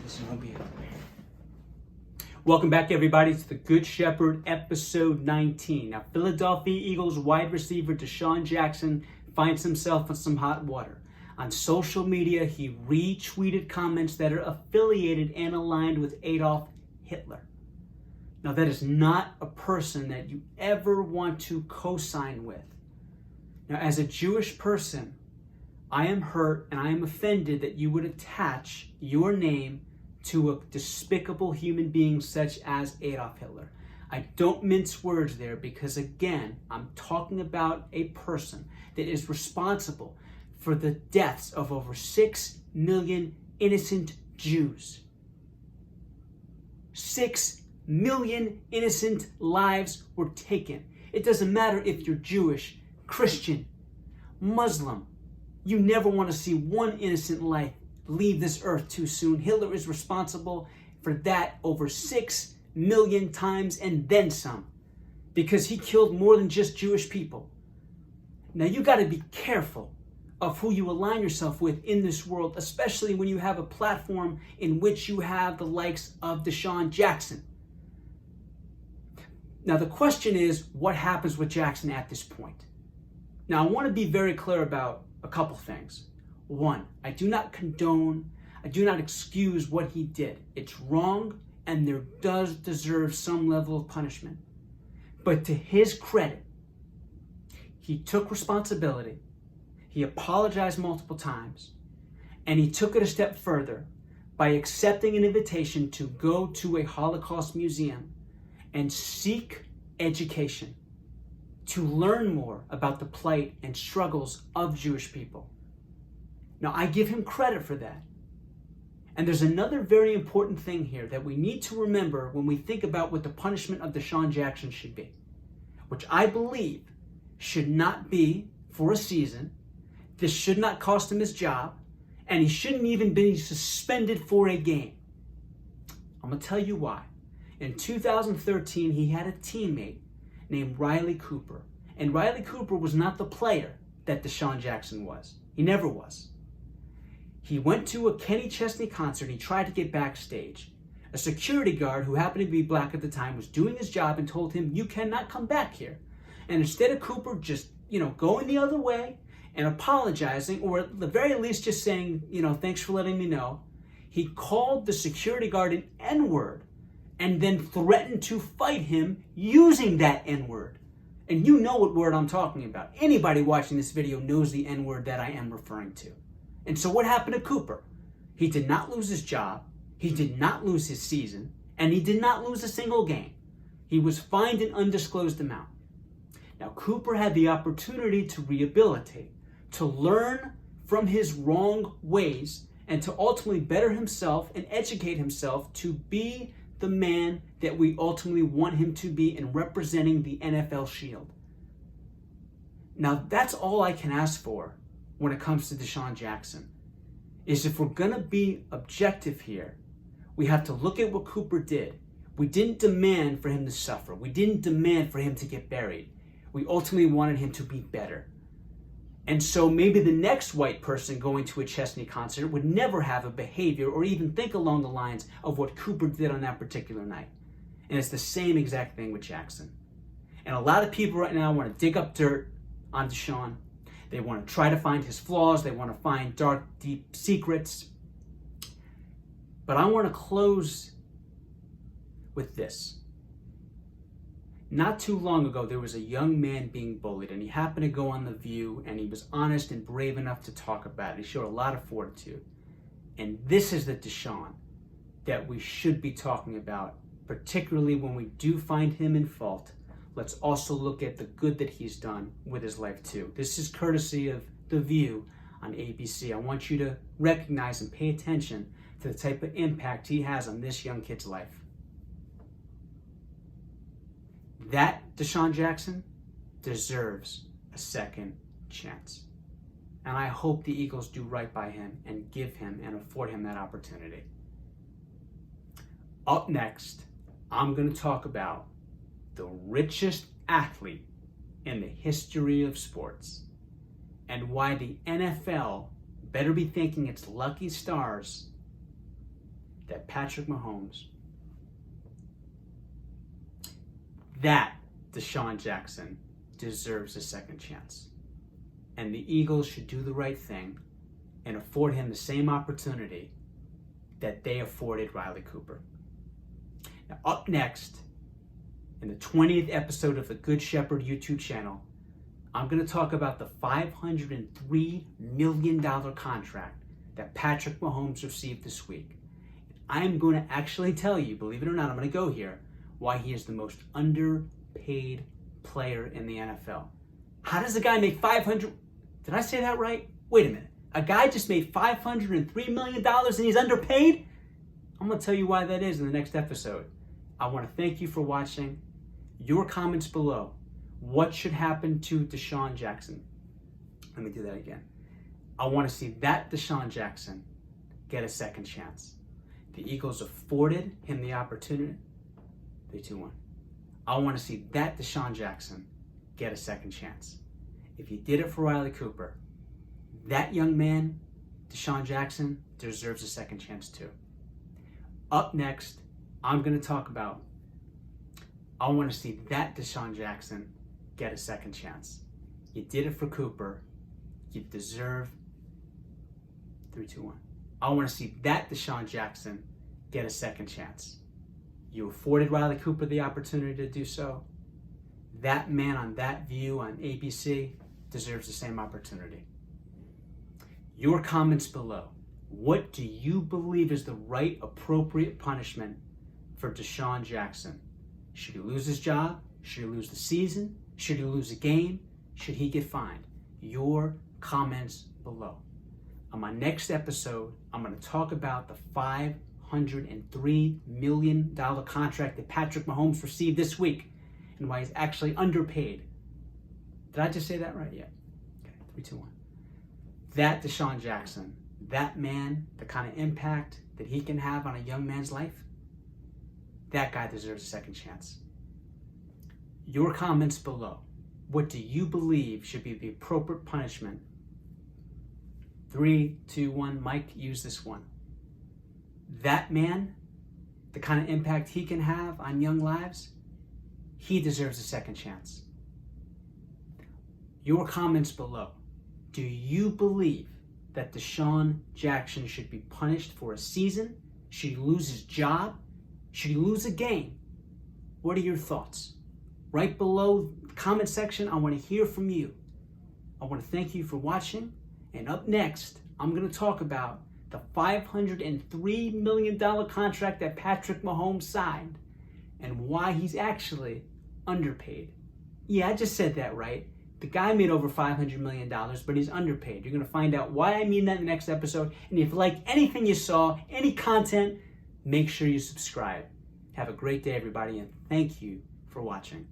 This will be it. Welcome back, everybody, to the Good Shepherd, episode 19. Now, Philadelphia Eagles wide receiver DeSean Jackson finds himself in some hot water. On social media, he retweeted comments that are affiliated and aligned with Adolf Hitler. Now, that is not a person that you ever want to co-sign with. Now, as a Jewish person, I am hurt and I am offended that you would attach your name to a despicable human being such as Adolf Hitler. I don't mince words there because, again, I'm talking about a person that is responsible for the deaths of over 6 million innocent Jews. 6 million innocent lives were taken. It doesn't matter if you're Jewish, Christian, Muslim. You never want to see one innocent life leave this earth too soon. Hitler is responsible for that over 6 million times and then some, because he killed more than just Jewish people. Now, you got to be careful of who you align yourself with in this world, especially when you have a platform in which you have the likes of DeSean Jackson. Now, the question is, what happens with Jackson at this point? Now, I want to be very clear about a couple things. One, I do not condone, I do not excuse what he did. It's wrong, and there does deserve some level of punishment. But to his credit, he took responsibility, he apologized multiple times, and he took it a step further by accepting an invitation to go to a Holocaust museum and seek education, to learn more about the plight and struggles of Jewish people. Now, I give him credit for that. And there's another very important thing here that we need to remember when we think about what the punishment of DeSean Jackson should be, which I believe should not be for a season. This should not cost him his job, and he shouldn't even be suspended for a game. I'm going to tell you why. In 2013, he had a teammate named Riley Cooper. And Riley Cooper was not the player that DeSean Jackson was. He never was. He went to a Kenny Chesney concert. He tried to get backstage. A security guard who happened to be black at the time was doing his job and told him, "You cannot come back here." And instead of Cooper just, going the other way and apologizing, or at the very least just saying, "Thanks for letting me know," he called the security guard an N-word and then threatened to fight him using that N-word. And you know what word I'm talking about. Anybody watching this video knows the N-word that I am referring to. And so what happened to Cooper? He did not lose his job, he did not lose his season, and he did not lose a single game. He was fined an undisclosed amount. Now, Cooper had the opportunity to rehabilitate, to learn from his wrong ways, and to ultimately better himself and educate himself to be the man that we ultimately want him to be in representing the NFL Shield. Now, that's all I can ask for when it comes to DeSean Jackson, is if we're going to be objective here, we have to look at what Cooper did. We didn't demand for him to suffer. We didn't demand for him to get buried. We ultimately wanted him to be better. And so maybe the next white person going to a Chesney concert would never have a behavior or even think along the lines of what Cooper did on that particular night. And it's the same exact thing with Jackson. And a lot of people right now want to dig up dirt on DeSean. They want to try to find his flaws. They want to find dark, deep secrets. But I want to close with this. Not too long ago, there was a young man being bullied, and he happened to go on The View, and he was honest and brave enough to talk about it. He showed a lot of fortitude. And this is the DeSean that we should be talking about, particularly when we do find him in fault. Let's also look at the good that he's done with his life too. This is courtesy of The View on ABC. I want you to recognize and pay attention to the type of impact he has on this young kid's life. That DeSean Jackson deserves a second chance. And I hope the Eagles do right by him and give him and afford him that opportunity. Up next, I'm going to talk about the richest athlete in the history of sports and why the NFL better be thanking its lucky stars that Patrick Mahomes, that Deshaun Jackson deserves a second chance. And the Eagles should do the right thing and afford him the same opportunity that they afforded Riley Cooper. Now, up next, in the 20th episode of the Good Shepherd YouTube channel, I'm going to talk about the $503 million contract that Patrick Mahomes received this week. I am going to actually tell you, believe it or not, I'm going to go here, why he is the most underpaid player in the NFL. How does a guy make $500? Did I say that right? Wait a minute. A guy just made $503 million and he's underpaid? I'm going to tell you why that is in the next episode. I want to thank you for watching. Your comments below. What should happen to Deshaun Jackson? Let me do that again. I want to see that Deshaun Jackson get a second chance. The Eagles afforded him the opportunity. 3, 2, 1. I want to see that Deshaun Jackson get a second chance. If you did it for Riley Cooper, that young man, Deshaun Jackson, deserves a second chance too. Up next, I'm going to talk about, I want to see that Deshaun Jackson get a second chance. You did it for Cooper. You deserve 3, 2, 1. I want to see that Deshaun Jackson get a second chance. You afforded Riley Cooper the opportunity to do so. That man on that view on ABC deserves the same opportunity. Your comments below. What do you believe is the right, appropriate punishment for Deshaun Jackson? Should he lose his job? Should he lose the season? Should he lose a game? Should he get fined? Your comments below. On my next episode, I'm going to talk about the $503 million contract that Patrick Mahomes received this week and why he's actually underpaid. Did I just say that right? Yeah. Okay, 3, 2, 1. That Deshaun Jackson, that man, the kind of impact that he can have on a young man's life, that guy deserves a second chance. Your comments below. What do you believe should be the appropriate punishment? 3, 2, 1. Mike, use this one. That man, the kind of impact he can have on young lives, he deserves a second chance. Your comments below. Do you believe that Deshaun Jackson should be punished for a season? Should he lose his job? Should he lose a game? What are your thoughts? Right below the comment section, I want to hear from you. I want to thank you for watching. And up next, I'm going to talk about the $503 million contract that Patrick Mahomes signed and why he's actually underpaid. Yeah, I just said that right. The guy made over $500 million, but he's underpaid. You're going to find out why I mean that in the next episode. And if you like anything you saw, any content, make sure you subscribe. Have a great day, everybody, and thank you for watching.